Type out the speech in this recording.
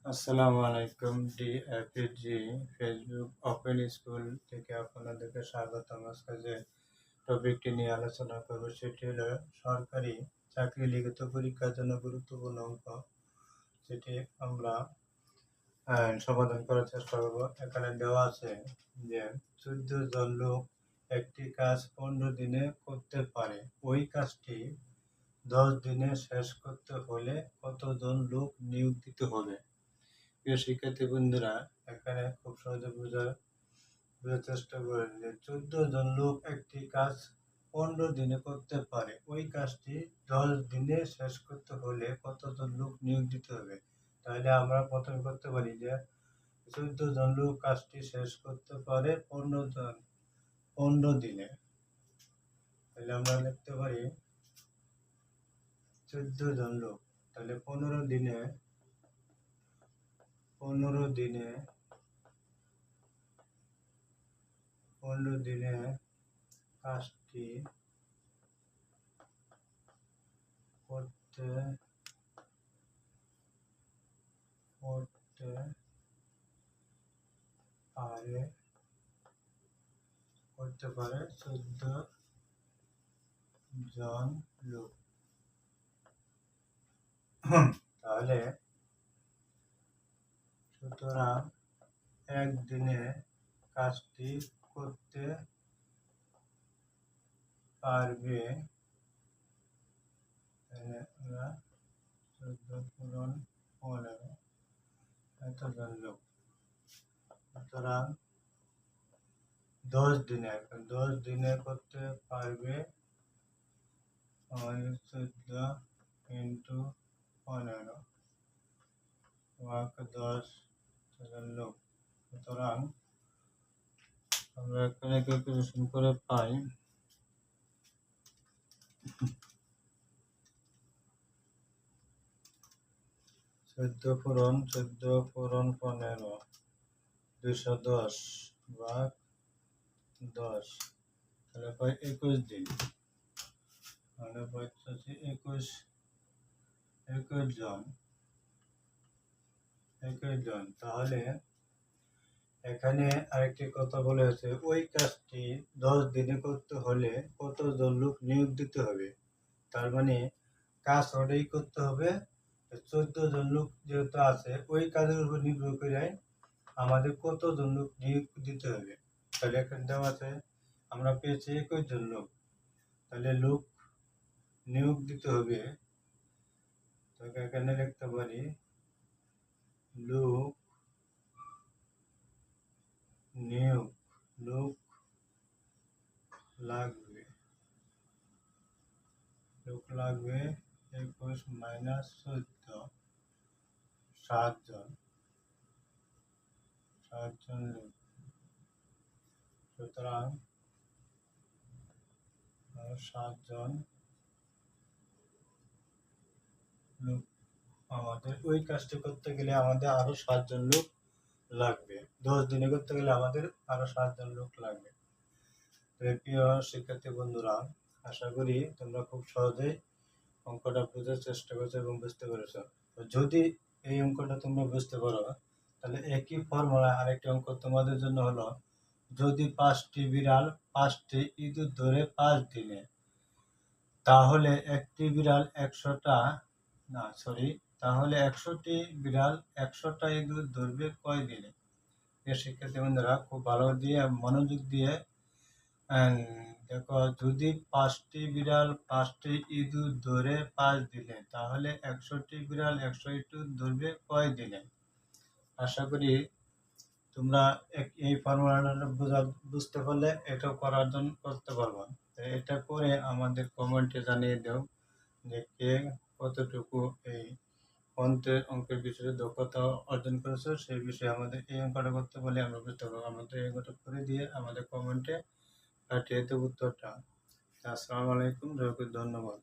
আসসালামু আলাইকুম। ডিএপিজি Facebook open school থেকে আপনাদেরকে স্বাগতম। আজকে যে টপিকটি নিয়ে আলোচনা করব সেটি হলো সরকারি চাকরি লিখিত পরীক্ষার জন্য গুরুত্বপূর্ণ অঙ্ক, যেটি আমরা সমাধান করার চেষ্টা করব। এখানে দেওয়া আছে যে 14 জন লোক একটি কাজ 15 দিনে করতে পারে, ওই কাজটি 10 দিনে শেষ করতে হলে কতজন লোক নিয়োগ দিতে হবে। প্রিয় শিক্ষার্থী বন্ধুরা, এখানে খুব সহজে বোঝার চেষ্টা করেন যে 14 জন লোক একটি কাজ 15 দিনে করতে পারে, ওই কাজটি 10 দিনে শেষ করতে হলে কতজন লোক নিয়োগ দিতে হবে। তাহলে আমরা প্রথমে করতে পারি যে 14 জন লোক কাজটি শেষ করতে পারে 15 দিনে। তাহলে আমরা লিখতে পারি 14 জন লোক, তাহলে 15 দিনে কাজটি করতে পারে 14 জন লোক। তাহলে সুতরাং একদিনে কাজটি করতে পারবে 14 পূরণ 15 এতজন লোক। সুতরাং 10 দিনে করতে পারবে 14 ইন্টু 15 10 লোক। সুতরাং আমরা এখানে ক্যালকুলেশন করে পাই 14 পূরণ 15 210 ভাগ 10, তাহলে পাই 21 দিন। তাহলে পাইতেছি 21 জন। তাহলে এখানে আরেকটি কথা বলা হয়েছে, ওই কাজটি 10 দিনে করতে হলে কতজন লোক নিয়োগ দিতে হবে। তার মানে কাজ ওটাই করতে হবে, 14 জন লোক যেহেতু আছে, ওই কাজের উপর নির্ভর করে আমাদের কতজন লোক নিয়োগ দিতে হবে। তাহলে এখানে দেওয়া আছে, আমরা পেয়েছি 21 জন লোক, তাহলে লোক নিয়োগ দিতে হবে। তো এখানে লিখতে পারি লোক লাগবে 21 মাইনাস 14 7 জন লোক। সুতরাং 7 জন লোক আমাদের ওই কাজটি করতে গেলে আমাদের আরো 7 জন লোক লাগবে। 10 দিনে করতে গেলে আমাদের আরো 7 জন লোক লাগবে। প্রিয় শিক্ষার্থী বন্ধুরা, আশা করি তোমরা খুব সহজেই অঙ্কটা বোঝার চেষ্টা করছো এবং বুঝতে পেরেছ। যদি এই অঙ্কটা তোমরা বুঝতে পারো, তাহলে একই ফর্মুলা আরেকটি অঙ্ক তোমাদের জন্য হলো, যদি 5টি বিড়াল 5টি ইঁদুর ধরে 5 দিনে, তাহলে একটি বিড়াল 100টি বিড়াল 100টা ইঁদুর ধরবে কয় দিনে। শিক্ষার্থী বন্ধুরা, খুব ভালো দিয়ে মনোযোগ দিয়ে দেখো, যদি 5টি বিড়াল 5টি ইঁদুর ধরে 5 দিনে, তাহলে 100টি বিড়াল 100 ইঁদুর ধরবে কয় দিনে। আশা করি তোমরা এই ফর্মুলাটা বুঝতে পারলে এটাও করতে পারবো। এটা করে আমাদের কমেন্টে জানিয়ে দাও যে কে কতটুকু এই অঙ্কের বিষয়ে দক্ষতা অর্জন করেছো। সেই বিষয়ে আমাদের এই অঙ্কটা করতে পারলে আমরা বুঝতে পারবো। আমাদের এই অঙ্কটা করে দিয়ে আমাদের কমেন্টে পাঠিয়ে দেব উত্তরটা। আসসালামু আলাইকুম, ধন্যবাদ।